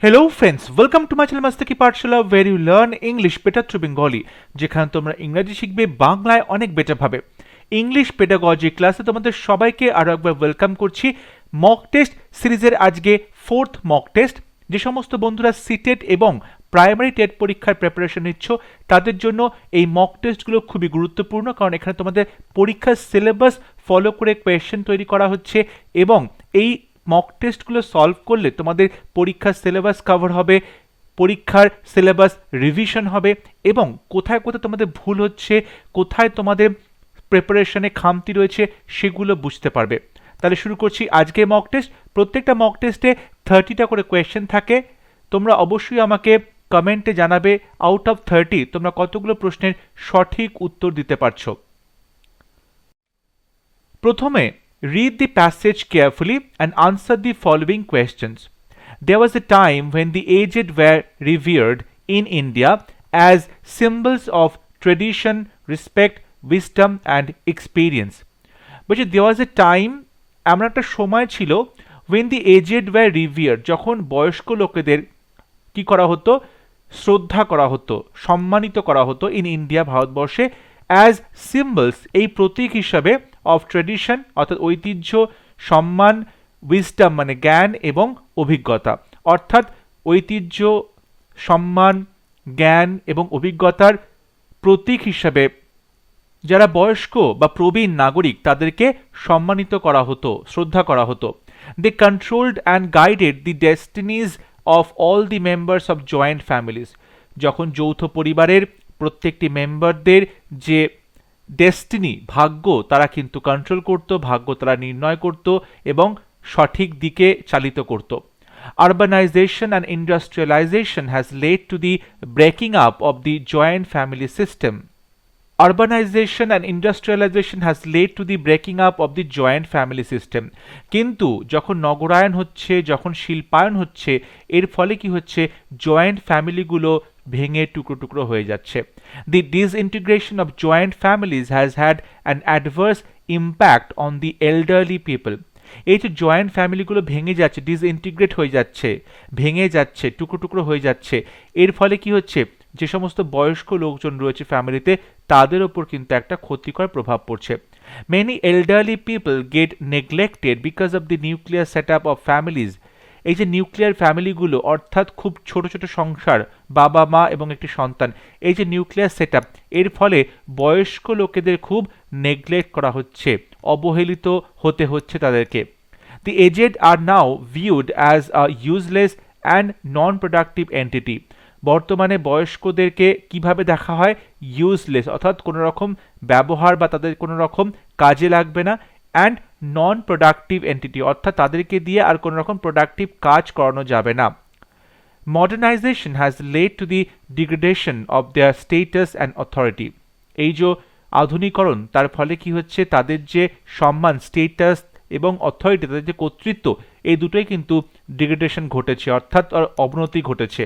Hello friends, welcome to my channel MASTI PATHSHALA where you learn English better through Bengali যেখানে তোমরা ইংরেজি শিখবে বাংলায় অনেক বেটার ভাবে। ইংলিশ পেডাগজি ক্লাসে তোমাদের সবাইকে আরো একবার ওয়েলকাম করছি। মক টেস্ট সিরিজের আজকে ফোর্থ মক টেস্ট। যে সমস্ত বন্ধুরা সিটেট এবং প্রাইমারি টেট পরীক্ষার প্রিপারেশন নিচ্ছ তাদের জন্য এই মক টেস্টগুলো খুবই গুরুত্বপূর্ণ, কারণ এখানে তোমাদের পরীক্ষার সিলেবাস ফলো করে কোয়েশ্চেন তৈরি করা হচ্ছে এবং এই মক টেস্টগুলো সলভ করলে তোমাদের পরীক্ষার সিলেবাস কভার হবে, পরীক্ষার সিলেবাস রিভিশন হবে এবং কোথায় কোথায় তোমাদের ভুল হচ্ছে, কোথায় তোমাদের প্রিপারেশনে খামতি রয়েছে সেগুলো বুঝতে পারবে। তাহলে শুরু করছি আজকে মক টেস্ট। প্রত্যেকটা মক টেস্টে 30টা করে কোয়েশ্চেন থাকে। তোমরা অবশ্যই আমাকে কমেন্টে জানাবে আউট অফ 30 তোমরা কতগুলো প্রশ্নের সঠিক উত্তর দিতে পারছো। প্রথমে read the passage carefully and answer the following questions. There was a time when the aged were revered in India as symbols of tradition, respect, wisdom and experience. বলছে there was a time, এমন একটা সময় ছিল when the aged were revered, যখন বয়স্ক লোকেদের কি করা হতো? শ্রদ্ধা করা হতো, সম্মানিত করা হতো ইন ইন্ডিয়া, ভারতবর্ষে, অ্যাজ সিম্বলস, এই প্রতীক হিসাবে, অফ ট্রেডিশন অর্থাৎ ঐতিহ্য, সম্মান, উইজডম মানে জ্ঞান এবং অভিজ্ঞতা, অর্থাৎ ঐতিহ্য, সম্মান, জ্ঞান এবং অভিজ্ঞতার প্রতীক হিসাবে যারা বয়স্ক বা প্রবীণ নাগরিক তাদেরকে সম্মানিত করা হতো, শ্রদ্ধা করা হতো। They controlled and guided the destinies of all the members of joint families, যখন যৌথ পরিবারের প্রত্যেকটি মেম্বারদের যে ডেস্টিনি, ভাগ্য, তারা কিন্তু কন্ট্রোল করত, ভাগ্য তারা নির্ণয় করত এবং সঠিক দিকে চালিত করত। Urbanization and industrialization has led to the breaking up of the joint family system. Urbanization and industrialization has led to the breaking up of the joint family system. কিন্তু যখন নগরায়ন হচ্ছে, যখন শিল্পায়ন হচ্ছে, এর ফলে কি হচ্ছে? জয়েন্ট ফ্যামিলিগুলো ভেঙে টুকরো টুকরো হয়ে যাচ্ছে। The disintegration of joint families has had an adverse impact on the elderly people. এই যে জয়েন্ট ফ্যামিলিগুলো ভেঙে যাচ্ছে, ডিসইন্টিগ্রেট হয়ে যাচ্ছে, ভেঙে যাচ্ছে, টুকরো টুকরো হয়ে যাচ্ছে, এর ফলে কি হচ্ছে? যে সমস্ত বয়স্ক লোকজন রয়েছে ফ্যামিলিতে তাদের ওপর কিন্তু একটা ক্ষতিকর প্রভাব পড়ছে। Many elderly people gate neglected because of the nuclear set up of families. এই যে নিউক্লিয়ার ফ্যামিলিগুলো, অর্থাৎ খুব ছোট ছোট সংসার, বাবা মা এবং একটি সন্তান, এই যে নিউক্লিয়ার সেট আপ, এর ফলে বয়স্ক লোকেদের খুব নেগলেক্ট করা হচ্ছে, অবহেলিত হতে হচ্ছে তাদেরকে। The aged are now viewed as a useless and non productive entity. বর্তমানে বয়স্কদেরকে কিভাবে দেখা হয়? ইউজলেস, অর্থাৎ কোনো রকম ব্যবহার বা তাদের কোনো রকম কাজে লাগবে না, অ্যান্ড নন প্রোডাক্টিভ এন্টিটি, অর্থাৎ তাদেরকে দিয়ে আর কোনো রকম প্রোডাক্টিভ কাজ করানো যাবে না। Modernisation has led to the degradation of their status and authority. এই যে আধুনিকরণ, তার ফলে কি হচ্ছে? তাদের যে সম্মান, স্টেটাস এবং অথরিটি, তাদের যে কর্তৃত্ব, এই দুটোই কিন্তু ডিগ্রেডেশন ঘটেছে, অর্থাৎ অবনতি ঘটেছে।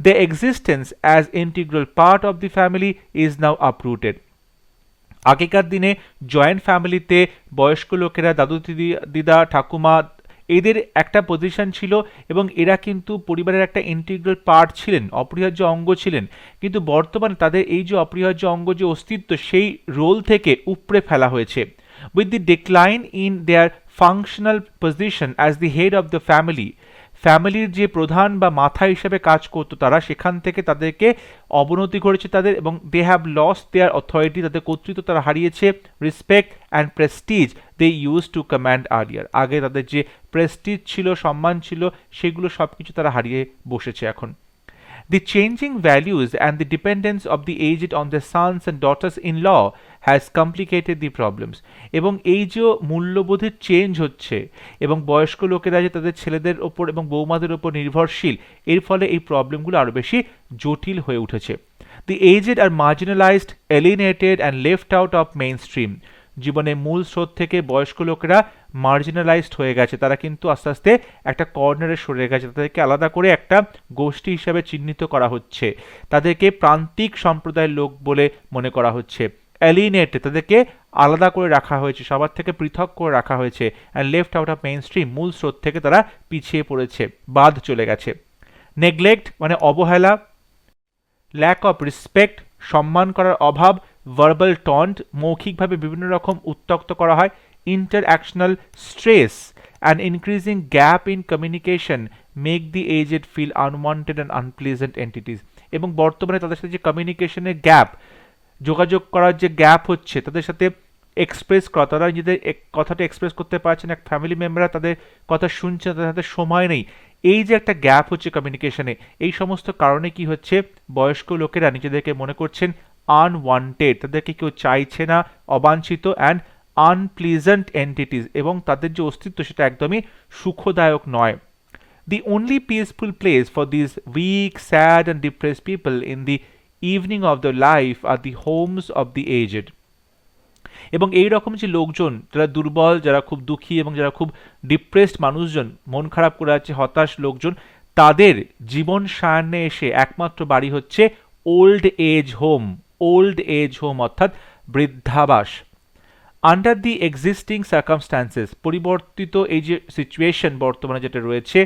The existence as integral part of the family is now uprooted. আগেকার দিনে জয়েন্ট ফ্যামিলিতে বয়স্ক লোকেরা, দাদু দিদা, ঠাকুমা, এদের একটা পজিশন ছিল এবং এরা কিন্তু পরিবারের একটা ইন্টিগ্রাল পার্ট ছিলেন, অপরিহার্য অঙ্গ ছিলেন। কিন্তু বর্তমানে তাদের এই যে অপরিহার্য অঙ্গ, যে অস্তিত্ব, সেই রোল থেকে উপড়ে ফেলা হয়েছে। With the decline in their functional position as the head of the family, ফ্যামিলির যে প্রধান বা মাথা হিসেবে কাজ করতো তারা, সেখান থেকে তাদেরকে অবনতি ঘটেছে তাদের, এবং they have lost their authority, তাদের কর্তৃত্ব তারা হারিয়েছে। Respect and prestige they use to command earlier, আগে তাদের যে প্রেস্টিজ ছিল, সম্মান ছিল, সেগুলো সব কিছু তারা হারিয়ে বসেছে এখন। The changing values and the dependence of the aged on their sons and daughters-in-law has complicated the problems. এবং এই যে মূল্যবোধের চেঞ্জ হচ্ছে এবং বয়স্ক লোকেরা যে তাদের ছেলেদের ওপর এবং বৌমাদের ওপর নির্ভরশীল, এর ফলে এই প্রবলেমগুলো আরও বেশি জটিল হয়ে উঠেছে। The aged are marginalized, alienated and left out of mainstream. জীবনের মূল স্রোত থেকে বয়স্ক লোকেরা মার্জিনালাইজড হয়ে গেছে, তারা কিন্তু আস্তে আস্তে একটা কর্নারে সরে গেছে, তাদেরকে আলাদা করে একটা গোষ্ঠী হিসাবে চিহ্নিত করা হচ্ছে, তাদেরকে প্রান্তিক সম্প্রদায়ের লোক বলে মনে করা হচ্ছে। অ্যালিনেটেড, তাদেরকে আলাদা করে রাখা হয়েছে, সবার থেকে পৃথক করে রাখা হয়েছে। And left out of main stream, মূল স্রোত থেকে তারা পিছিয়ে পড়েছে, বাদ চলে গেছে। নেগলেক্ট মানে অবহেলা, ল্যাক অফ রেসপেক্ট সম্মান করার অভাব, ভার্বাল টন্ট মৌখিকভাবে বিভিন্ন রকম উত্ত্যক্ত করা হয়, interactional stress and increasing gap in communication make the aged feel unwanted and unpleasant entities. এবং বর্তমানে তাদের সাথে যে কমিউনিকেশনের গ্যাপ, যোগাযোগ করার যে গ্যাপ হচ্ছে, তাদের সাথে এক্সপ্রেস করা, তারা নিজেদের কথাটা এক্সপ্রেস করতে পারছেন, এক ফ্যামিলি মেম্বাররা তাদের কথা শুনছে, তাদের হাতে সময় নেই, এই যে একটা গ্যাপ হচ্ছে কমিউনিকেশনে, এই সমস্ত কারণে কি হচ্ছে, বয়স্ক লোকেরা নিজেদেরকে মনে করছেন আনওয়ান্টেড, তাদেরকে কেউ চাইছে না, অবাঞ্ছিত অ্যান্ড আনপ্লিজেন্ট এন্টিটিস, এবং তাদের যে অস্তিত্ব সেটা একদমই সুখদায়ক নয়। The only peaceful place for these weak, sad and depressed people in the evening of their life are the homes of the aged. এবং এই রকম যে লোকজন যারা দুর্বল, যারা খুব দুঃখী এবং যারা খুব ডিপ্রেসড মানুষজন, মন খারাপ করে আছে, হতাশ লোকজন, তাদের জীবন সায়ান্নে এসে একমাত্র বাড়ি হচ্ছে old age home. Old age home অর্থাৎ বৃদ্ধাবাস। আন্ডার দি এক্সিস্টিং সার্কামস্ট্যান্সেস, পরিবর্তিত এই যে সিচুয়েশন বর্তমানে যেটা রয়েছে,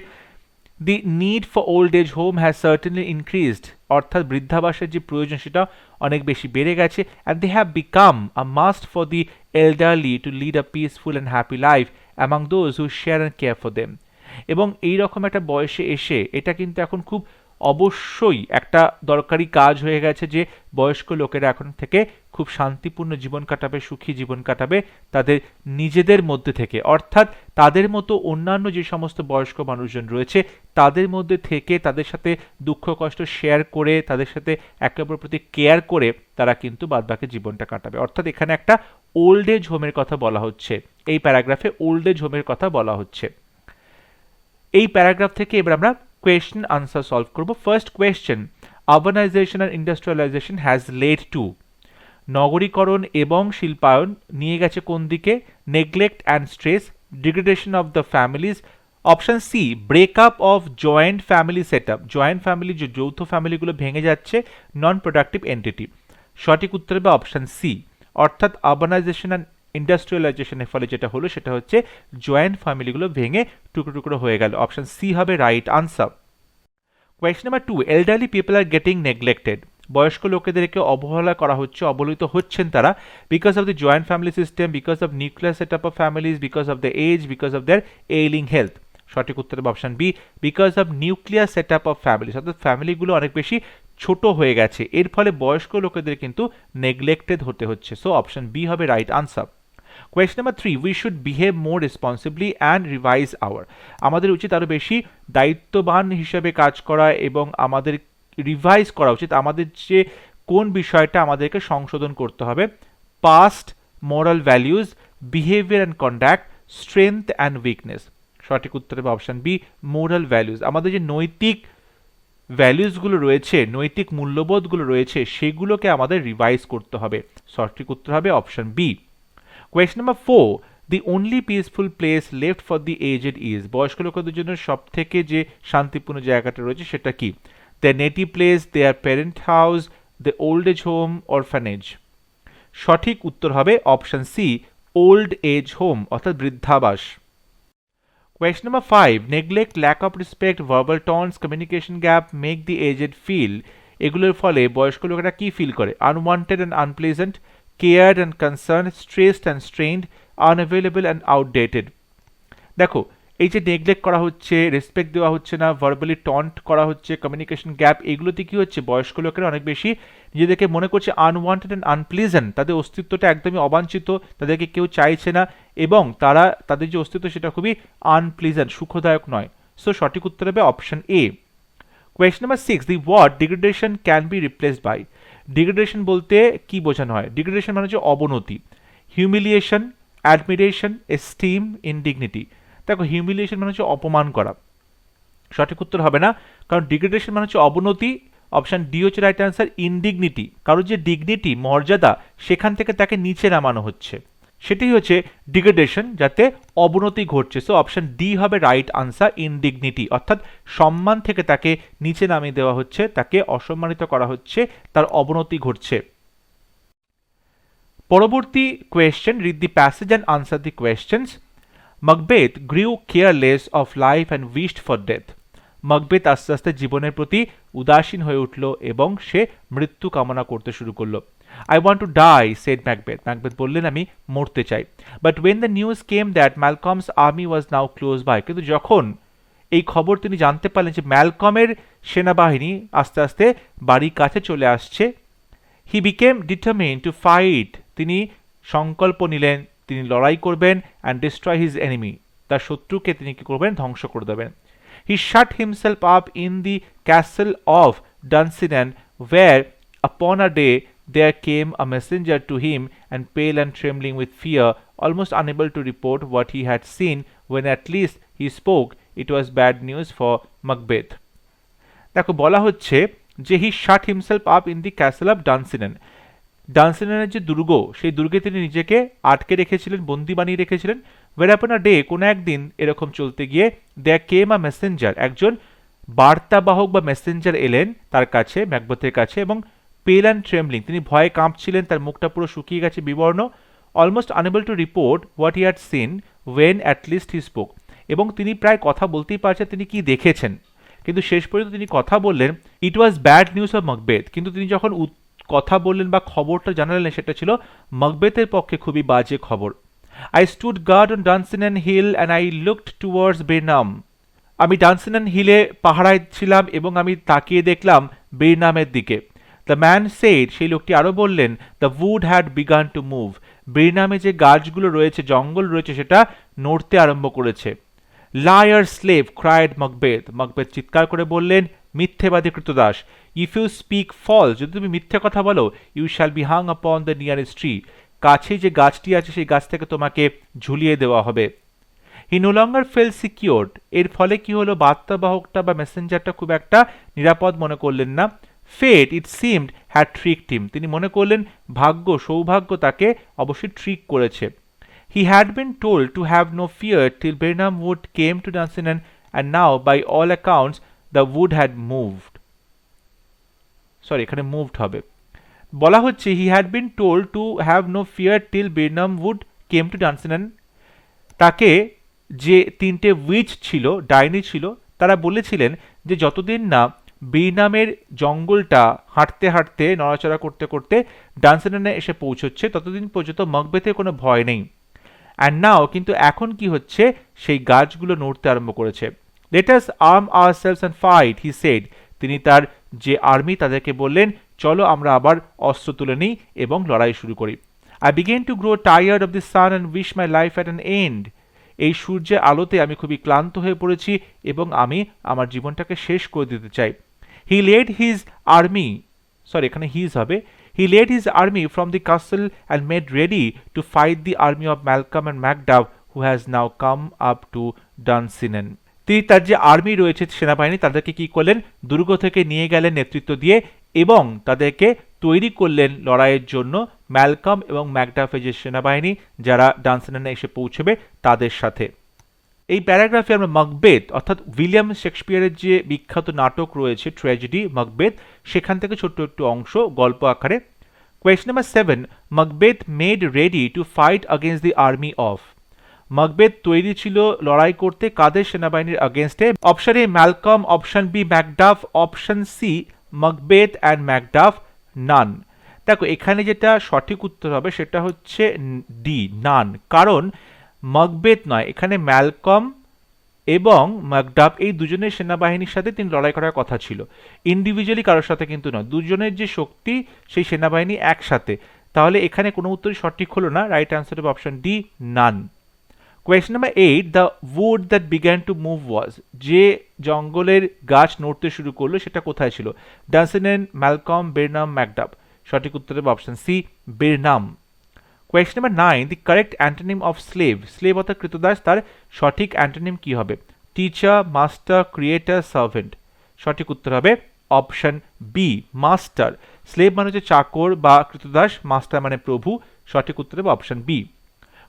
the need for old age home has certainly increased, অর্থাৎ বৃদ্ধাবাসের যে প্রয়োজন সেটা অনেক বেশি বেড়ে গেছে, and they have become a must for the elderly to lead a peaceful and happy life among those who share and care for them. এবং এইরকম একটা বয়সে এসে এটা কিন্তু এখন খুব অবশ্যই একটা দরকারি কাজ হয়ে গেছে যে বয়স্ক লোকেরা এখন থেকে খুব শান্তিপূর্ণ জীবন কাটাবে, সুখী জীবন কাটাবে তাদের নিজেদের মধ্যে থেকে, অর্থাৎ তাদের মতো অন্যান্য যে সমস্ত বয়স্ক মানুষজন রয়েছে তাদের মধ্যে থেকে, তাদের সাথে দুঃখ কষ্ট শেয়ার করে, তাদের সাথে একে অপরের প্রতি কেয়ার করে তারা কিন্তু বাদবাকি জীবনটা কাটাবে। অর্থাৎ এখানে একটা ওল্ড এজ হোমের কথা বলা হচ্ছে, এই প্যারাগ্রাফে ওল্ড এজ হোমের কথা বলা হচ্ছে। এই প্যারাগ্রাফ থেকে এবার আমরা question answer solve করব। First question, urbanization and industrialization has led to, নগরীকরণ এবং শিল্পায়ন নিয়ে গেছে কোন দিকে, neglect and stress, degradation of the families, option C breakup of joint family setup, joint family যে যৌথ ফ্যামিলিগুলো ভেঙে যাচ্ছে, নন প্রোডাক্টিভ এন্টিটি। সঠিক উত্তর হবে অপশন সি, অর্থাৎ আরবানাইজেশন অ্যান্ড ইন্ডাস্ট্রিয়ালাইজেশনের ফলে যেটা হলো সেটা হচ্ছে জয়েন্ট ফ্যামিলিগুলো ভেঙে টুকরো টুকরো হয়ে গেল। অপশন সি হবে right answer. Question number 2, elderly people are getting neglected, বয়স্ক লোকেদেরকে অবহেলা করা হচ্ছে, অবহেলিত হচ্ছেন তারা, because of the joint family system, because of nuclear setup of families, because of the age, because of their ailing health. সঠিক উত্তর হবে option B, because of nuclear setup of families, অর্থাৎ ফ্যামিলিগুলো অনেক বেশি ছোট হয়ে গেছে, এর ফলে বয়স্ক লোকেদের কিন্তু নেগলেক্টেড হতে হচ্ছে। সো অপশন বি হবে right answer. Question number 3, we should behave more responsibly and revise hour, আমাদের উচিত আরও বেশি দায়িত্ববান হিসেবে কাজ করা এবং আমাদের রিভাইজ করা উচিত, আমাদের যে কোন বিষয়টা আমাদেরকে সংশোধন করতে হবে, past moral values, behaviour and conduct, strength and weakness. সঠিক উত্তর হবে অপশন বি, মোরাল ভ্যালিউজ, আমাদের যে নৈতিক ভ্যালিউজগুলো রয়েছে, নৈতিক মূল্যবোধগুলো রয়েছে, সেগুলোকে আমাদের রিভাইজ করতে হবে। সঠিক উত্তর হবে option B. Question number 4, the only peaceful place left for the aged is, বয়স্ক লোকেদের জন্য সব থেকে যে শান্তিপূর্ণ জায়গাটা রয়েছে সেটা কি, their native place, their parent house, the old age home, orphanage। সঠিক উত্তর হবে option C, old age home অর্থাৎ বৃদ্ধাবাস। Question number 5, neglect, lack of respect, verbal taunts, communication gap make the aged feel, এগুলোর ফলে বয়স্ক লোকেরা কি ফিল করে, unwanted and unpleasant, cared and concerned, stressed and strained, unavailable and outdated। দেখো এই যে নেগলেক্ট করা হচ্ছে, রেসপেক্ট দেওয়া হচ্ছে না, ভার্বালি টন্ট করা হচ্ছে, কমিউনিকেশন গ্যাপ, এগুলোতে কি হচ্ছে, বয়স্ক লোকেরা অনেক বেশি নিজেদেরকে মনে করছে আনওয়ান্টেড অ্যান্ড আনপ্লিজেন্ট, তাদের অস্তিত্বটা একদমই অবাঞ্ছিত, তাদেরকে কেউ চাইছে না, এবং তারা তাদের যে অস্তিত্ব সেটা খুবই আনপ্লিজেন্ট, সুখদায়ক নয়। সো সঠিক উত্তর হবে option A. Question number 6, the word degradation can be replaced by, degradation বলতে কি বোঝানো হয়, ডিগ্রেডেশন মানে হচ্ছে অবনতি, হিউমিলিয়েশন, অ্যাডমিরেশন, এস্টিম, ইনডিগনিটি। দেখো হিউমিলিয়েশন মানে হচ্ছে অপমান করা, সঠিক উত্তর হবে না, কারণ ডিগ্রেডেশন মানে হচ্ছে অবনতি, অপশন ডি হচ্ছে রাইট অ্যান্সার। ইনডিগনিটি, কারোর যে ডিগনিটি মর্যাদা সেখান থেকে তাকে নিচে নামানো হচ্ছে, সেটাই হচ্ছে ডিগ্রেডেশন, যাতে অবনতি ঘটছে। সো অপশন ডি হবে রাইট আনসার, ইনডিগনিটি, অর্থাৎ সম্মান থেকে তাকে নিচে নামিয়ে দেওয়া হচ্ছে, তাকে অসম্মানিত করা হচ্ছে, তার অবনতি ঘটছে। পরবর্তী question, read the passage and answer the questions. Macbeth grew careless of life and wished for death. মাকবেথ আস্তে আস্তে জীবনের প্রতি উদাসীন হয়ে উঠল এবং সে মৃত্যু কামনা করতে শুরু করলো। I want to die, said Macbeth. Macbeth বললেন আমি মরতে চাই। But when the news came that Malcolm's army was now close by, কিন্তু যখন এই খবর তিনি জানতে পারলেন যে ম্যালকমের সেনাবাহিনী আস্তে আস্তে বাড়ির কাছে চলে আসছে, he became determined to fight. তিনি সংকল্প নিলেন তিনি লড়াই করবেন and destroy his enemy. তার শত্রুকে তিনি কি করবেন? ধ্বংস করে দেবেন। He shut himself up in the castle of Dunsinane, where upon a day there came a messenger to him, and pale and trembling with fear, almost unable to report what he had seen, when at least he spoke, it was bad news for Macbeth. দেখো বলা হচ্ছে যে he shut himself up in the castle of Dunsinane. ডানসিনেনের যে দুর্গ, সেই দুর্গে তিনি নিজেকে আটকে রেখেছিলেন, বন্দি বানিয়ে রেখেছিলেন। where upon a day, কোনো একদিন এরকম চলতে গিয়ে there came a messenger, একজন বার্তাবাহক বা মেসেঞ্জার এলেন তার কাছে, ম্যাকবেথের কাছে, এবং পেল অ্যান্ড ট্রেমলিং, তিনি ভয়ে কাঁপছিলেন, তার মুখটা পুরো শুকিয়ে গেছে, বিবর্ণ, almost unable to report what he had seen when at least he spoke, এবং তিনি প্রায় কথা বলতেই পারছেন তিনি কি দেখেছেন, কিন্তু শেষ পর্যন্ত তিনি কথা বললেন। ইট ওয়াজ ব্যাড নিউজ অফ মাকবেথ, কিন্তু তিনি যখন কথা বললেন বা খবরটা জানালেন সেটা ছিল মাকবেথের পক্ষে খুবই বাজে খবর। I stood guard on Dunsinane hill and I looked towards Birnam, আমি ডানসিনেন হিলে পাহারায় ছিলাম এবং আমি তাকিয়ে দেখলাম বেরনামের দিকে। দ্য ম্যান সেড, সেই লোকটি আরও বললেন, the wood had begun to move, বেরনামে যে গাছগুলো রয়েছে, জঙ্গল রয়েছে, সেটা নড়তে আরম্ভ করেছে। Liar slave cried Macbeth, Macbeth চিৎকার করে বললেন, মিথ্যেবাদী কৃতদাস, ইফ ইউ স্পিক ফলস, যদি তুমি মিথ্যে কথা বলো, you shall be Hang upon the nearest tree, কাছে যে গাছটি আছে সেই গাছ থেকে তোমাকে ঝুলিয়ে দেওয়া হবে। He no longer fail secured, এর ফলে কি হলো, বার্তাবাহকটা বা মেসেঞ্জারটা খুব একটা নিরাপদ মনে করলেন না। ফেট ইট সিমড হ্যাড ট্রিকড হিম, তিনি মনে করলেন ভাগ্য, সৌভাগ্য তাকে অবশ্যই ট্রিক করেছে। He had been told to have no fear till Birnam wood came to Dunsinane, and now by all accounts the wood had moved, sorry এখানে মুভড হবে, বলা হচ্ছে he had been told to have no fear till Birnam wood came to Dunsinane, তাকে যে তিনটে which ছিল, ডাইনি ছিল, তারা বলেছিলেন যে যতদিন না বেরনামের জঙ্গলটা হাঁটতে হাঁটতে নড়াচড়া করতে করতে ডানসিনেনে এসে পৌঁছচ্ছে, ততদিন পর্যন্ত মাকবেথের কোনো ভয় নেই। অ্যান্ড নাও, কিন্তু এখন কি হচ্ছে, সেই গাছগুলো নড়তে আরম্ভ করেছে। Let us arm ourselves and fight, he said, তিনি তার যে আর্মি তাদেরকে বললেন, চলো আমরা আবার অস্ত্র তুলে নিই এবং লড়াই শুরু করি। I began to grow tired of the sun and wish my life at an end, এই সূর্যের আলোতে আমি খুবই ক্লান্ত হয়ে পড়েছি এবং আমি আমার জীবনটাকে শেষ করে দিতে চাই। He led his army, sorry এখানে হিজ হবে, he led his army from the castle and made ready to fight the army of Malcolm and Macduff who has now come up to Dunsinane, তিনি তার যে army রয়েছে সেনাবাহিনী তাদেরকে কি করলেন, দুর্গ থেকে নিয়ে গেলেন নেতৃত্ব দিয়ে এবং তাদেরকে তৈরি করলেন লড়াইয়ের জন্য ম্যালকম এবং ম্যাকডাফের যে সেনাবাহিনী যারা ডানসিনেনে এসে পৌঁছবে তাদের সাথে। এই প্যারাগ্রাফে আমরা মাকবেথ অর্থাৎ উইলিয়াম শেক্সপিয়ারের যে বিখ্যাত নাটক রয়েছে ট্র্যাজেডি মাকবেথ, সেখান থেকে ছোট্ট একটু অংশ গল্প আকারে। Question number 7, Macbeth made ready to fight against the army of, Macbeth তৈরি ছিল লড়াই করতে কাদের সেনাবাহিনীর আগেনস্টে? Option A Malcolm, option B Macduff, option C Macbeth and Macduff, none. দেখো এখানে যেটা সঠিক উত্তর হবে সেটা হচ্ছে ডি, নান, কারণ মাকবেথ নয়, এখানে ম্যালকম এবং ম্যাকডাফ এই দুজনের সেনাবাহিনীর সাথে তিনি লড়াই করার কথা ছিল, ইন্ডিভিজুয়ালি কারোর সাথে কিন্তু নয়, দুজনের যে শক্তি সেই সেনাবাহিনী একসাথে, তাহলে এখানে কোনো উত্তরই সঠিক হলো না। রাইট অ্যান্সার হবে option D, none. Question number 8, the wood that began to move was, যে জঙ্গলের গাছ নড়তে শুরু করলো সেটা কোথায় ছিল? Dunsinane, Malcolm, Birnam, Macduff. সঠিক উত্তর হবে option C, Birnam. Question number 9, the correct antonym of slave, slave অর্থাৎ কৃতদাস, তার সঠিক অ্যান্টোনিম কি হবে? Teacher, master, creator, servant. সঠিক উত্তর হবে অপশন বি, মাস্টার। স্লেভ মানে হচ্ছে চাকর বা কৃতদাস, মাস্টার মানে প্রভু। সঠিক উত্তর হবে option B.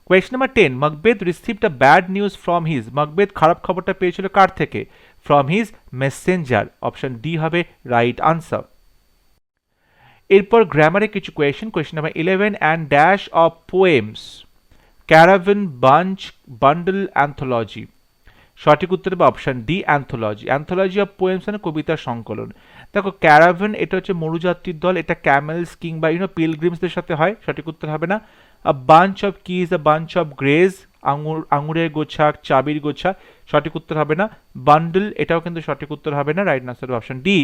Question number 10, Macbeth received a bad news from his, Macbeth খারাপ খবরটা পেয়েছিল কার থেকে? From his messenger. Option D হবে রাইট আনসার। এরপর গ্রামারে কিছু question. Question number 11, and dash of poems, caravan, bunch, bundle, anthology. সঠিক উত্তর হবে option D anthology. Anthology of poems মানে কবিতার সংকলন। দেখো ক্যারাভেন এটা হচ্ছে মরুযাত্রীর দল, এটা ক্যামেলস কিংবা পিলগ্রিমসদের সাথে হয়, সঠিক উত্তর হবে না। A bunch of keys, a bunch of grapes, আঙুরের গোছা, চাবির গোছা, সঠিক উত্তর হবে না। বান্ডল এটাও কিন্তু সঠিক উত্তর হবে না, right answer option D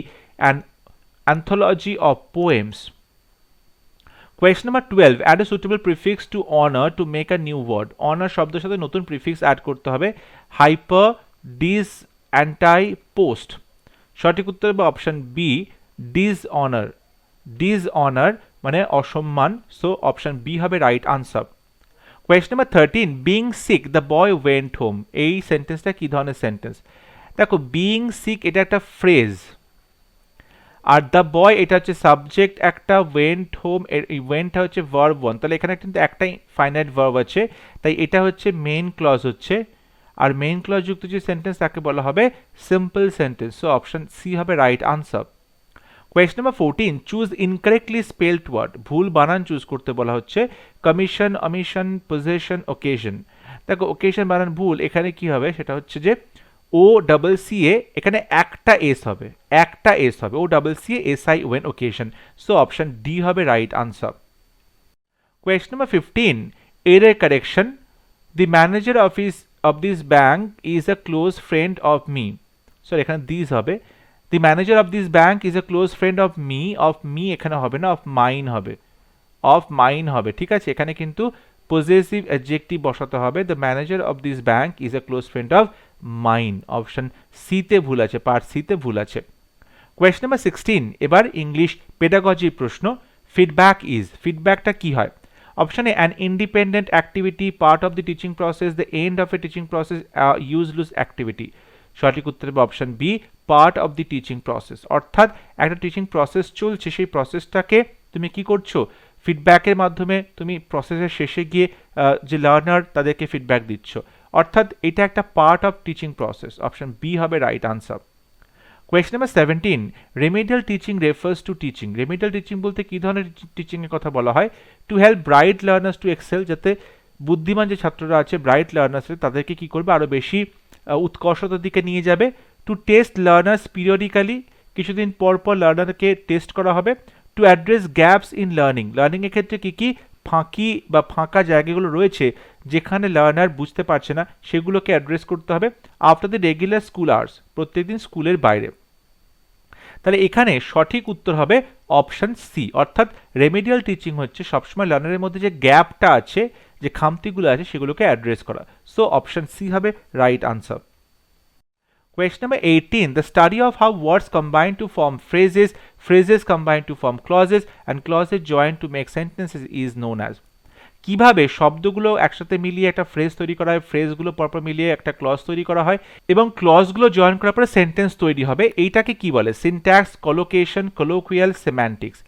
an anthology of poems. Question number 12. Add a suitable prefix to honor to make a new word. Honor শব্দের সাথে নতুন prefix add করতে হবে। Hyper, dis, anti, post. সঠিক উত্তর হবে অপশন বি dishonor. Dishonor মানে অসম্মান, সো অপশন বি হবে right answer. Question number 13. Being sick, the boy went home. এই সেন্টেন্সটা কি ধরনের সেন্টেন্স? দেখো being sick এটা একটা ফ্রেজ, আর দ্য বয় এটা হচ্ছে সাবজেক্ট একটা, ওয়েন্ট হোম ওয়েন্টটা হচ্ছে ভার্ব ওয়ান, তাহলে এখানে কিন্তু একটাই ফাইনাইট ভার্ব আছে, তাই এটা হচ্ছে মেইন ক্লজ হচ্ছে, আর মেইন ক্লজ যুক্ত যে সেন্টেন্স তাকে বলা হবে simple sentence, so option C হবে right answer. Question number 14. Choose incorrectly spelled word. ভুল বানান চুজ করতে বলা হচ্ছে। Commission, omission, possession, occasion. দেখো ওকেশন বানান ভুল, এখানে কি হবে সেটা হচ্ছে যে ও ডাবল সি এ, এখানে একটা এস হবে, একটা এস হবে, O double C S I O N occasion, so option D হবে right answer. Question number 15. Error correction. The manager of this bank is a close friend of me, sorry এখানে this হবে। The manager of this bank is a close friend of me এখানে হবে না, of mine হবে, of mine হবে, ঠিক আছে। এখানে কিন্তু পজেসিভ অ্যাডজেক্টিভ বসাতে হবে। The manager of this bank is a close friend of mine, option সিতে ভুল আছে, পার্ট সিতে ভুল আছে। Question number 16. এবার ইংলিশ পেডাগজির প্রশ্ন। ফিডব্যাক ইজ, ফিডব্যাকটা কি হয়? Option A an independent activity, part of the teaching process, the end of a teaching process, useless activity. সঠিক উত্তর হবে option B part of the teaching process, অর্থাৎ একটা টিচিং প্রসেস চলছে, সেই প্রসেসটাকে তুমি কি করছো, ফিডব্যাকের মাধ্যমে তুমি প্রসেসের শেষে গিয়ে যে লার্নার তাদেরকে ফিডব্যাক দিচ্ছ, অর্থাৎ এটা একটা part of teaching process, option B হবে right answer. Question number 17. Remedial teaching refers to teaching. Remedial teaching বলতে কি ধরনের টিচিং এর কথা বলা হয়? To help bright learners to excel, যাতে বুদ্ধিমান যে ছাত্ররা আছে ব্রাইট লার্নার্স তাদেরকে কি করবে আরো বেশি উৎকর্ষতার দিকে নিয়ে যাবে। টু টেস্ট লার্নার্স পিরিয়ডিক্যালি, কিছুদিন পর পর লার্নারকে টেস্ট করা হবে। To address gaps in learning, learning এর ক্ষেত্রে কি কি ফাঁকি বা ফাঁকা জায়গাগুলো রয়েছে যেখানে লার্নার বুঝতে পারছে না, সেগুলোকে অ্যাড্রেস করতে হবে। After the regular school hours, প্রত্যেকদিন স্কুলের বাইরে। তাহলে এখানে সঠিক উত্তর হবে অপশন সি, অর্থাৎ রেমিডিয়াল টিচিং হচ্ছে সবসময় লার্নারের মধ্যে যে গ্যাপটা আছে, যে খামতিগুলো আছে সেগুলোকে অ্যাড্রেস করা, সো অপশন সি হবে right answer. Question number 18. The study of how words combine to form phrases, phrases combine to form clauses, and clauses join to make sentences is known as. কিভাবে শব্দগুলো একসাথে মিলিয়ে একটা phrase তৈরি করা হয়, ফ্রেজগুলো পরপর মিলিয়ে একটা ক্লজ তৈরি করা হয়, এবং ক্লজগুলো জয়েন করার পরে সেন্টেন্স তৈরি হবে, এইটাকে কি বলে? Syntax, collocation, colloquial, semantics.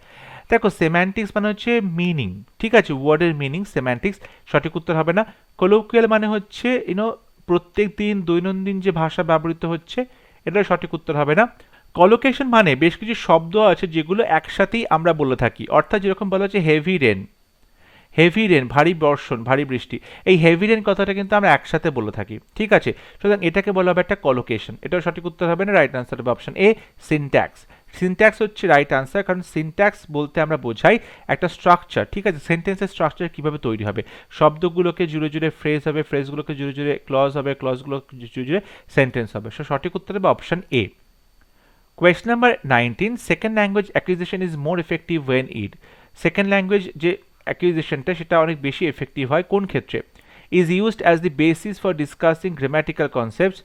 দেখো সেম্যান্টিক্স মানে হচ্ছে মিনিং, ঠিক আছে, ওয়ার্ডের মিনিং, সেম্যান্টিক্স সঠিক উত্তর হবে না। কলোকুয়াল মানে হচ্ছে প্রত্যেক দিন দৈনন্দিন যে ভাষা ব্যবহৃত হচ্ছে, এটা সঠিক উত্তর হবে না। কলোকেশন মানে বেশ কিছু শব্দ আছে যেগুলো একসাথেই আমরা বলে থাকি, অর্থাৎ যেরকম বলা হচ্ছে হেভি রেন, হেভি রেন ভারী বর্ষণ, ভারী বৃষ্টি, এই হেভি রেন কথাটা কিন্তু আমরা একসাথে বলে থাকি, ঠিক আছে, সুতরাং এটাকে বলা হবে একটা কলোকেশন। এটাও সঠিক উত্তর হবে না, রাইট আনসার হবে অপশন এ সিনট্যাক্স। সিনট্যাক্স হচ্ছে রাইট আনসার, কারণ সিনট্যাক্স বলতে আমরা বোঝাই একটা স্ট্রাকচার, ঠিক আছে, সেন্টেন্সের স্ট্রাকচার কিভাবে তৈরি হবে, শব্দগুলোকে জুড়ে জুড়ে ফ্রেজ হবে, ফ্রেজগুলোকে জুড়ে জুড়ে ক্লজ হবে, ক্লজগুলো জুড়ে জুড়ে সেন্টেন্স হবে, সো সঠিক উত্তর হবে option A. Question number 19. Second language acquisition is more effective when it. Second language যে অ্যাকুইজিশনটা সেটা অনেক বেশি এফেক্টিভ হয় কোন ক্ষেত্রে? Is used as the basis for discussing grammatical concepts,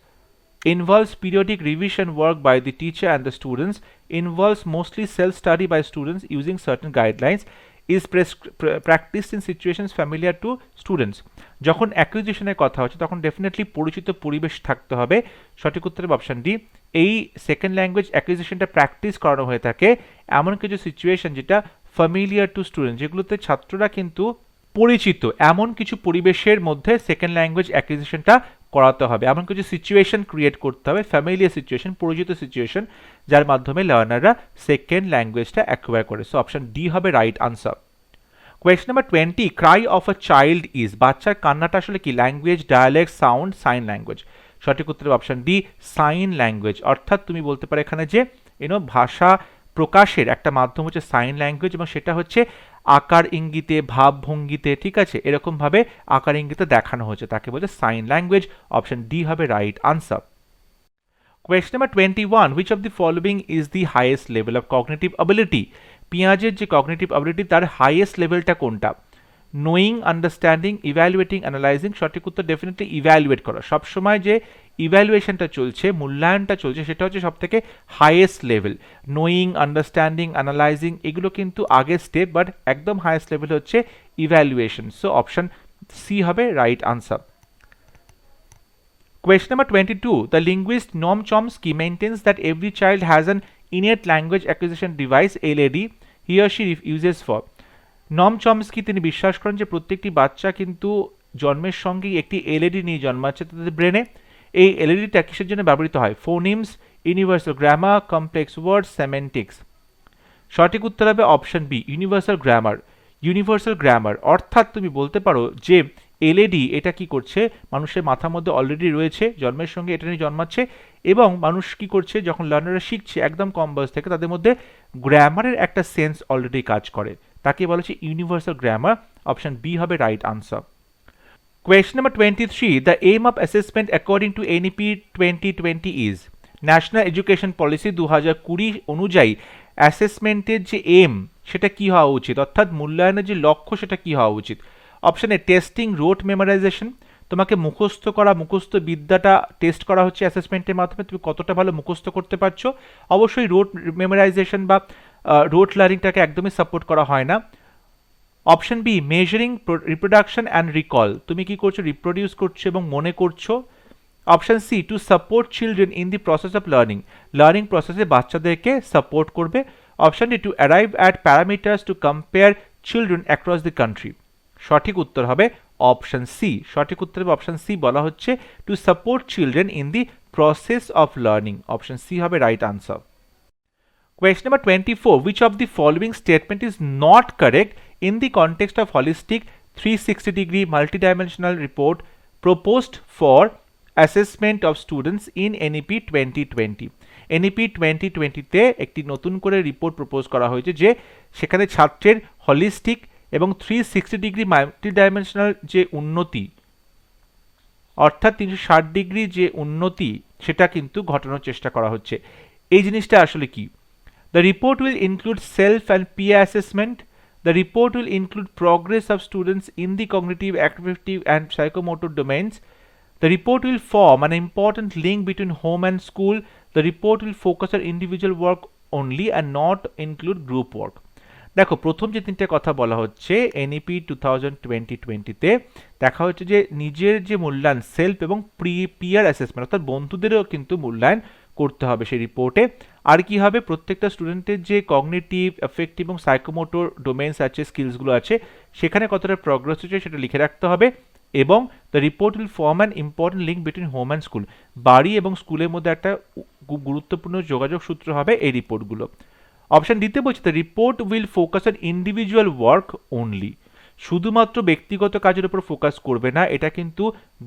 involves periodic revision work by the teacher and the students, involves mostly self-study by students using certain guidelines, is practiced in situations familiar to students. যখন অ্যাকুইজিশনের কথা হচ্ছে তখন definitely পরিচিত পরিবেশ থাকতে হবে, সঠিক উত্তর হবে অপশন ডি। এই সেকেন্ড ল্যাঙ্গুয়েজ অ্যাকুইজিশনটা প্র্যাকটিস করানো হয়ে থাকে এমন কিছু সিচুয়েশন যেটা ফ্যামিলিয়ার টু স্টুডেন্ট, যেগুলোতে ছাত্ররা কিন্তু পরিচিত, এমন কিছু পরিবেশের মধ্যে সেকেন্ড ল্যাঙ্গুয়েজ অ্যাকুইজিশনটা করাতে হবে, এমন কিছু সিচুয়েশন ক্রিয়েট করতে হবে, ফ্যামিলিয়ার সিচুয়েশন, পরিচিত সিচুয়েশন, যার মাধ্যমে লার্নাররা সেকেন্ড ল্যাঙ্গুয়েজটা অ্যাকোয়ার করে, সো অপশন ডি হবে right answer. Question number 20. Cry of a child is, বাচ্চার কান্নাটা আসলে কি? Language, dialect, sound, sign language. সঠিক উত্তর হবে অপশন ডি সাইন ল্যাঙ্গুয়েজ। অর্থাৎ তুমি বলতে পারো এখানে যে ভাষা প্রকাশের একটা মাধ্যম হচ্ছে সাইন ল্যাঙ্গুয়েজ, এবং সেটা হচ্ছে আকার ইঙ্গিতে, ভাবভঙ্গিতে, ঠিক আছে, এরকমভাবে আকার ইঙ্গিতে দেখানো হচ্ছে, তাকে বলছে সাইন ল্যাঙ্গুয়েজ। অপশন ডি হবে right answer. Question number 21. Which of the following is the highest level of cognitive ability? পিঁয়াজের যে cognitive ability তার highest levelটা কোনটা? Knowing, understanding, evaluating, analyzing. সঠিক উত্তর ডেফিনেটলি ইভ্যালুয়েট করা। সবসময় যে ইভ্যালুয়েশনটা চলছে, মূল্যায়নটা চলছে, সেটা হচ্ছে সবথেকে highest level. Knowing, understanding, analysing এগুলো কিন্তু আগের স্টেপ, বাট একদম হাইয়েস্ট লেভেল হচ্ছে ইভ্যালুয়েশন। সো অপশন সি হবে right answer. Question number 22. The linguist Noam Chomsky maintains that every child has an innate language acquisition device LAD he or she uses for. নম Chomsky তিনি বিশ্বাস করেন যে প্রত্যেকটি বাচ্চা কিন্তু জন্মের সঙ্গেই একটি এলইডি নিয়ে জন্মাচ্ছে তাদের ব্রেনে। এই এলইডিটা কিসের জন্য ব্যবহৃত হয়? Phonemes, universal grammar, complex word, semantics. সঠিক উত্তর হবে option B universal grammar. Universal grammar অর্থাৎ তুমি বলতে পারো যে এলইডি এটা কি করছে, মানুষের মাথার মধ্যে অলরেডি রয়েছে, জন্মের সঙ্গে এটা নিয়ে জন্মাচ্ছে, এবং মানুষ কি করছে যখন লার্নাররা শিখছে একদম কম বয়স থেকে, তাদের মধ্যে গ্রামারের একটা সেন্স অলরেডি কাজ করে, তাকে বলা হচ্ছে ইউনিভার্সাল গ্রামার। অপশন বি হবে right answer. Question number 23. The aim of assessment according to NEP 2020 is national education policy 2020 অনুযায়ী অ্যাসেসমেন্টের যে এম সেটা কি হওয়া উচিত, অর্থাৎ মূল্যায়নের যে লক্ষ্য সেটা কি হওয়া উচিত? অপশন এ টেস্টিং রোট মেমোরাইজেশন, তোমাকে মুখস্থ করা, মুখস্থ বিদ্যাটা টেস্ট করা হচ্ছে অ্যাসেসমেন্টের মাধ্যমে, তুমি কতটা ভালো মুখস্থ করতে পারছো। অবশ্যই রোট মেমোরাইজেশন বা রোট লার্নিংটাকে একদমই সাপোর্ট করা হয় না। Option B measuring reproduction and recall, তুমি কি করছো, রিপ্রোডিউস করছো এবং মনে করছো। Option C to support children in the process of learning, learning প্রসেসে বাচ্চাদেরকে সাপোর্ট করবে। Option D to arrive at parameters to compare children across the country. সঠিক উত্তর হবে অপশন সি। সঠিক উত্তর হবে অপশন সি, বলা হচ্ছে to support children in the process of learning. Option C হবে right answer. Question number 24. Which of the following statement is not correct in the context of holistic 360-degree multidimensional report proposed for assessment of students in NEP 2020? NEP 2020 তে একটি নতুন করে report propose করা হয়েছে যে সেখানে ছাত্রের হলিস্টিক এবং 360 ডিগ্রি মাল্টিডাইমেনশনাল যে উন্নতি, অর্থাৎ 360 ডিগ্রি যে উন্নতি সেটা কিন্তু ঘটানোর চেষ্টা করা হচ্ছে। এই জিনিসটা আসলে কি? The report will include self and peer assessment. The report will include progress of students in the cognitive, affective and psychomotor domains. The report will form an important link between home and school. The report will focus on individual work only and not include group work. দেখো প্রথম যে তিনটে কথা বলা হচ্ছে NEP 2020-20তে দেখা হচ্ছে যে নিজের যে মূল্যায়ন সেলফ এবং পিয়ার অ্যাসেসমেন্ট, অর্থাৎ বন্ধুদেরও কিন্তু মূল্যায়ন করতে হবে সেই রিপোর্টে। আর কি হবে, প্রত্যেকটা স্টুডেন্টের যে কগনিটিভ, এফেক্টিভ এবং সাইকোমোটর ডোমেন্স আছে, স্কিলসগুলো আছে, সেখানে কতটা প্রগ্রেস হচ্ছে সেটা লিখে রাখতে হবে। এবং the report will form an important link between home and school, বাড়ি এবং স্কুলের মধ্যে একটা গুরুত্বপূর্ণ যোগাযোগ সূত্র হবে এই রিপোর্টগুলো। অপশন দিতে বলছে the report will focus on individual work only, শুধুমাত্র ব্যক্তিগত কাজের উপর ফোকাস করবে না, এটা কিন্তু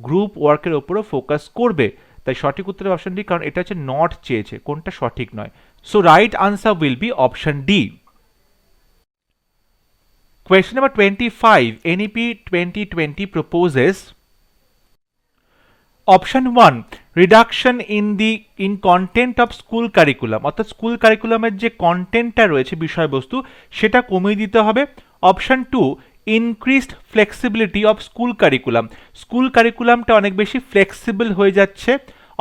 গ্রুপ ওয়ার্কের উপরও ফোকাস করবে। তাই সঠিক উত্তরের অপশন ডি, কারণ এটা হচ্ছে নট চেয়েছে, কোনটা সঠিক নয়। So right answer will be option D. Question number 25. NEP 2020 proposes option 1 reduction in content of school curriculum, অর্থাৎ স্কুল কারিকুলামের যে কন্টেন্টটা রয়েছে, বিষয়বস্তু, সেটা কমিয়ে দিতে হবে। Option 2 increased flexibility of school curriculum, school কারিকুলামটা অনেক বেশি ফ্লেক্সিবল হয়ে যাচ্ছে।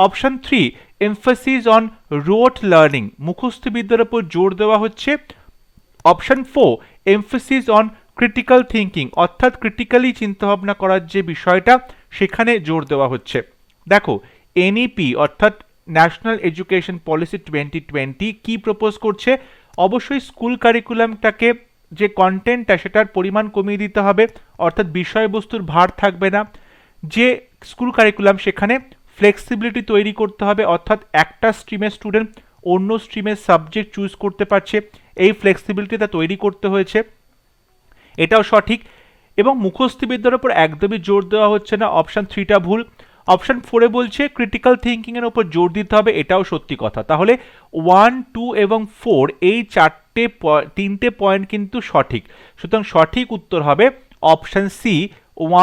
Option 3 emphasis on rote learning, মুখস্থ বিদ্যার উপর জোর দেওয়া হচ্ছে। Option 4 emphasis on critical thinking, অর্থাৎ ক্রিটিক্যালি চিন্তাভাবনা করার যে বিষয়টা সেখানে জোর দেওয়া হচ্ছে। দেখো NEP অর্থাৎ ন্যাশনাল এডুকেশন পলিসি 2020 কি প্রপোজ করছে, অবশ্যই স্কুল কারিকুলামটাকে যে কন্টেন্টটা সেটার পরিমাণ কমিয়ে দিতে হবে, অর্থাৎ বিষয়বস্তুর ভার থাকবে না। যে স্কুল কারিকুলাম সেখানে ফ্লেক্সিবিলিটি তৈরি করতে হবে, অর্থাৎ একটা স্ট্রিমের স্টুডেন্ট অন্য স্ট্রিমের সাবজেক্ট চুজ করতে পারছে, এই ফ্লেক্সিবিলিটিটা তৈরি করতে হয়েছে, এটাও সঠিক। এবং মুখস্থ বিদ্যার উপর একদমই জোর দেওয়া হচ্ছে না, অপশন 3টা ভুল। অপশন 4 এ বলছে ক্রিটিক্যাল থিঙ্কিং এর উপর জোর দিতে হবে, এটাও সত্যি কথা। তাহলে 1, 2 এবং 4 এই তিনটে পয়েন্ট কিন্তু সঠিক, সুতরাং সঠিক উত্তর হবে অপশন সি।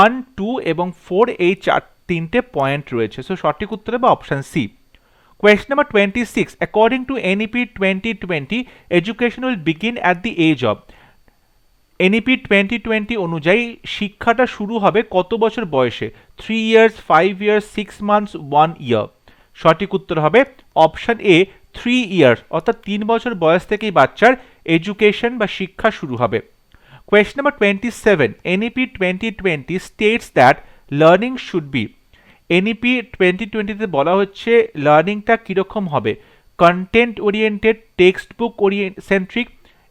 1, 2 এবং 4 এই তিনটে পয়েন্ট রয়েছে, সো সঠিক উত্তর হবে option C. Question number 26. According to NEP 2020, education will begin at the age of NEP 2020 অনুযায়ী শিক্ষাটা শুরু হবে কত বছর বয়সে? 3 years, 5 years, 6 months, 1 year। সঠিক উত্তর হবে অপশন এ 3 years, অর্থাৎ 3 বছর বয়স থেকেই বাচ্চার এডুকেশন বা শিক্ষা শুরু হবে। Question number 27. NEP 2020 states that learning should be NEP 2020 বলা হচ্ছে লার্নিংটা কিরকম হবে? Content oriented, textbook centric,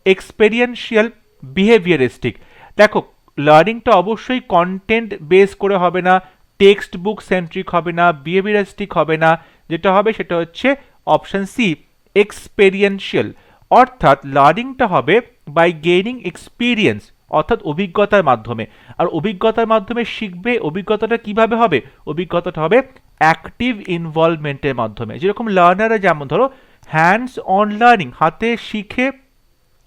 experiential, behaviouristic. দেখো লার্নিংটা অবশ্যই কন্টেন্ট বেস করে হবে না, টেক্সট বুক সেন্ট্রিক হবে না, বিহেভিয়ারিস্টিক হবে না, যেটা হবে সেটা হচ্ছে অপশন সি এক্সপেরিয়েন্সিয়াল। অর্থাৎ লার্নিংটা হবে বাই গেইনিং এক্সপিরিয়েন্স, অর্থাৎ অভিজ্ঞতার মাধ্যমে। আর অভিজ্ঞতার মাধ্যমে শিখবে, অভিজ্ঞতাটা কিভাবে হবে? অভিজ্ঞতাটা হবে অ্যাক্টিভ ইনভলভমেন্টের মাধ্যমে। যেরকম লার্নাররা যেমন ধরো হ্যান্ডস অন লার্নিং, হাতে শিখে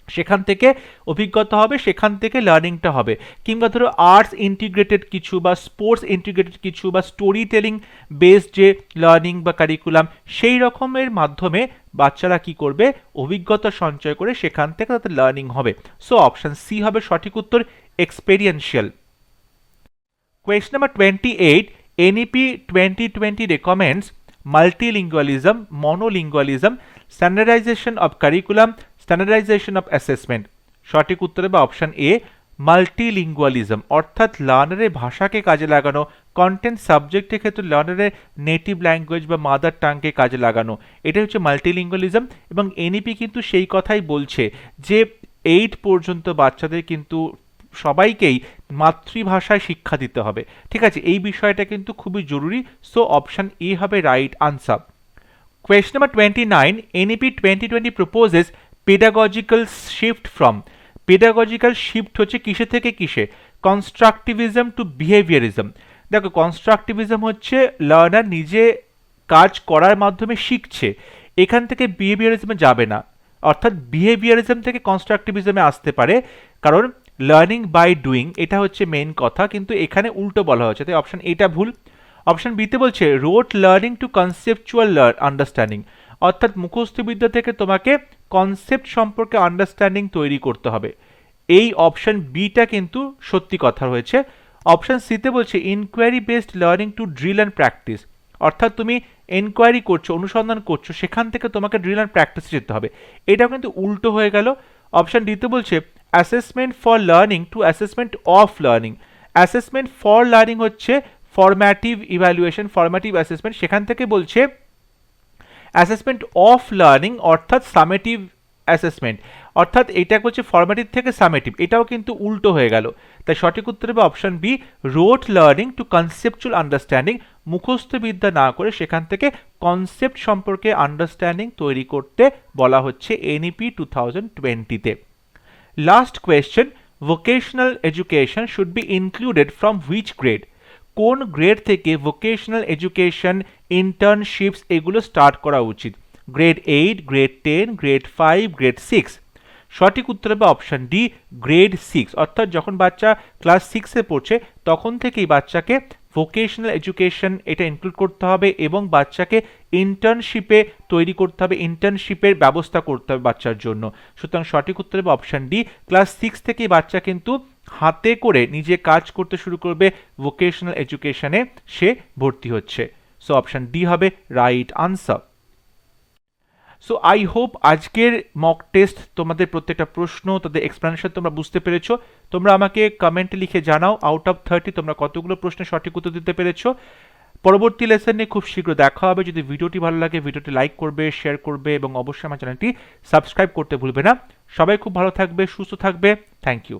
সেখান থেকে অভিজ্ঞতা হবে, সেখান থেকে লার্নিংটা হবে। কিংবা ধরো আর্টস ইন্টিগ্রেটেড কিছু বা স্পোর্টস ইন্টিগ্রেটেড কিছু বা স্টোরি টেলিং বেসড যে লার্নিং বা কারিকুলাম, সেই রকমের মাধ্যমে বাচ্চারা কি করবে? অভিজ্ঞতা সঞ্চয় করে সেখান থেকে তাদের লার্নিং হবে। সো অপশন সি হবে সঠিক উত্তর, experiential. Question number 28. NEP 2020 recommends multilingualism, monolingualism, standardization of curriculum, standardisation of assessment. সঠিক উত্তর হবে অপশন এ মাল্টিলিঙ্গুয়ালিজম, অর্থাৎ লার্নারের ভাষাকে কাজে লাগানো, কন্টেন্ট সাবজেক্টের ক্ষেত্রে লার্নারের নেটিভ ল্যাঙ্গুয়েজ বা মাদার টাংকে কাজে লাগানো, এটা হচ্ছে মাল্টিলিঙ্গুয়ালিজম। এবং এনইপি কিন্তু সেই কথাই বলছে যে 8 পর্যন্ত বাচ্চাদের কিন্তু সবাইকেই মাতৃভাষায় শিক্ষা দিতে হবে। ঠিক আছে, এই বিষয়টা কিন্তু খুবই জরুরি। সো অপশন এ হবে right answer. Question number 29. NEP 2020 proposes pedagogical shift from, pedagogical shift হচ্ছে কিসে থেকে কিসে? Constructivism to behaviourism. দেখো কনস্ট্রাকটিভিজম হচ্ছে লার্নার নিজে কাজ করার মাধ্যমে শিখছে, এখান থেকে বিহেভিয়ারিজমে যাবে না। অর্থাৎ বিহেভিয়ারিজম থেকে কনস্ট্রাকটিভিজমে আসতে পারে, কারণ লার্নিং বাই ডুইং এটা হচ্ছে মেইন কথা, কিন্তু এখানে উল্টো বলা হচ্ছে, তাই অপশন এটা ভুল। অপশন বিতে বলছে রোট লার্নিং টু কনসেপচুয়াল আন্ডারস্ট্যান্ডিং, অর্থাৎ মুখস্থবিদ্যা থেকে তোমাকে কনসেপ্ট সম্পর্কে আন্ডারস্ট্যান্ডিং তৈরি করতে হবে। এই অপশন বিটা কিন্তু সত্যি কথা হয়েছে। অপশন সিতে বলছে inquiry based learning to drill and practice, অর্থাৎ তুমি এনকোয়ারি করছো, অনুসন্ধান করছো, সেখান থেকে তোমাকে ড্রিল অ্যান্ড প্র্যাকটিসে যেতে হবে, এটাও কিন্তু উল্টো হয়ে গেল। অপশন ডিতে বলছে assessment for learning to assessment of learning, assessment for learning হচ্ছে ফরম্যাটিভ ইভ্যালুয়েশন, ফরম্যাটিভ অ্যাসেসমেন্ট, সেখান থেকে বলছে অ্যাসেসমেন্ট অফ লার্নিং অর্থাৎ সামেটিভ অ্যাসেসমেন্ট, অর্থাৎ এটা হচ্ছে ফরম্যাটিভ থেকে সামেটিভ, এটাও কিন্তু উল্টো হয়ে গেল। তাই সঠিক উত্তর হবে option B rote learning to conceptual understanding, মুখস্থ বিদ্যা না করে সেখান থেকে কনসেপ্ট সম্পর্কে আন্ডারস্ট্যান্ডিং তৈরি করতে বলা হচ্ছে এনইপি 2020-তে। Last question, vocational education should be included from which grade? কোন গ্রেড থেকে ভোকেশনাল এডুকেশন, ইন্টার্নশিপস এগুলো স্টার্ট করা উচিত? Grade 8, grade 10, grade 5, grade 6। সঠিক উত্তর হবে অপশন ডি গ্রেড 6, অর্থাৎ যখন বাচ্চা ক্লাস 6-এ পড়ছে তখন থেকেই বাচ্চাকে ভোকেশনাল এডুকেশন এটা ইনক্লুড করতে হবে এবং বাচ্চাকে ইন্টার্নশিপে তৈরি করতে হবে, ইন্টার্নশিপের ব্যবস্থা করতে হবে বাচ্চার জন্য। সুতরাং সঠিক উত্তর হবে অপশন ডি, ক্লাস 6 থেকেই বাচ্চা কিন্তু হাতে করে নিজে কাজ করতে শুরু করবে, ভোকেশনাল এডুকেশনে সে ভর্তি হচ্ছে। সো অপশন ডি হবে right answer. So I hope আজকের মক টেস্ট তোমাদের প্রত্যেকটা প্রশ্ন, তাদের এক্সপ্লেনেশন তোমরা বুঝতে পেরেছো। তোমরা আমাকে কমেন্টে লিখে জানাও আউট অফ 30 তোমরা কতগুলো প্রশ্নের সঠিক উত্তর দিতে পেরেছো। পরবর্তী লেসনে খুব শীঘ্র দেখা হবে। যদি ভিডিওটি ভালো লাগে ভিডিওটি লাইক করবে, শেয়ার করবে এবং অবশ্যই আমার চ্যানেলটি সাবস্ক্রাইব করতে ভুলবে না। সবাই খুব ভালো থাকবে, সুস্থ থাকবে। Thank you.